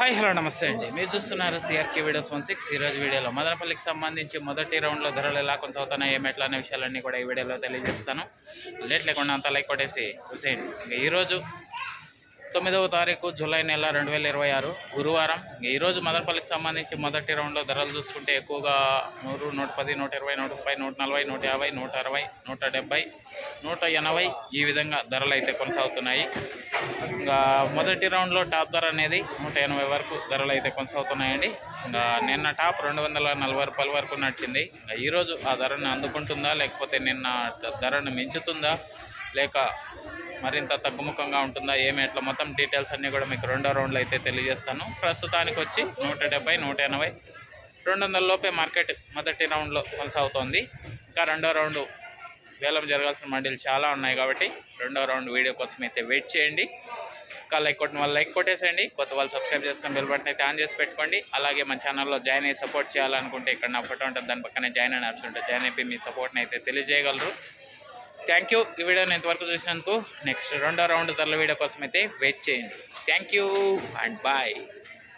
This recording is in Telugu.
హాయ్ హలో నమస్తే అండి. మీరు చూస్తున్నారు సిఆర్కే వీడియోస్ 16. ఈరోజు వీడియోలో మదనపల్లికి సంబంధించి మొదటి రౌండ్లో ధరలు ఎలా కొనసాగుతున్నాయి, ఏమి ఎట్లా అనే విషయాలన్నీ కూడా ఈ వీడియోలో తెలియజేస్తాను. లేట్ లేకుండా అంతా లైక్ కొట్టేసి చూసేయండి. ఇంకా ఈరోజు 9వ తారీఖు జూలై నెల 2026 గురువారం. ఈరోజు మదనపల్లికి సంబంధించి మొదటి రౌండ్లో ధరలు చూసుకుంటే ఎక్కువగా 100, 110, 120, 130, 140, 150, 160, 170, 180 ఈ విధంగా ధరలు అయితే కొనసాగుతున్నాయి. ఇంకా మొదటి రౌండ్లో టాప్ ధర అనేది 180 వరకు ధరలు అయితే కొనసాగుతున్నాయండి. ఇంకా నిన్న టాప్ 240 రూపాయల వరకు నడిచింది. ఇంకా ఈరోజు ఆ ధరను అందుకుంటుందా, లేకపోతే నిన్న ధరను మించుతుందా, లేక మరింత తగ్గుముఖంగా ఉంటుందా, ఏమి ఎట్లా మొత్తం డీటెయిల్స్ అన్నీ కూడా మీకు రెండో రౌండ్లో అయితే తెలియజేస్తాను. ప్రస్తుతానికి వచ్చి 170, 180, 200 లోపే మార్కెట్ మొదటి రౌండ్లో కొనసాగుతోంది. ఇంకా రెండో రౌండ్ వేలం జరగాల్సిన మండీలు చాలా ఉన్నాయి కాబట్టి రెండో రౌండ్ వీడియో కోసం అయితే వెయిట్ చేయండి. ఇంకా లైక్ కొట్టిన వాళ్ళు లైక్ కొట్టేసేయండి, కొత్త వాళ్ళు సబ్స్క్రైబ్ చేసుకొని బెల్ బటన్ అయితే ఆన్ చేసి పెట్టుకోండి. అలాగే మన ఛానల్లో జాయిన్ అయ్యి సపోర్ట్ చేయాలనుకుంటే ఇక్కడ నా ఫోటో ఉంటుంది, దాని పక్కనే జాయిన్ అనే ఆప్షన్ ఉంటుంది. జాయిన్ అయిపోయి మీ సపోర్ట్ని అయితే తెలియజేయగలరు. Thank you. ఈ వీడియోని ఇంతవరకు చూసినందుకు. నెక్స్ట్ రెండో రౌండ్ ధరల వీడియో కోసం అయితే వెయిట్ చేయండి. Thank you and bye.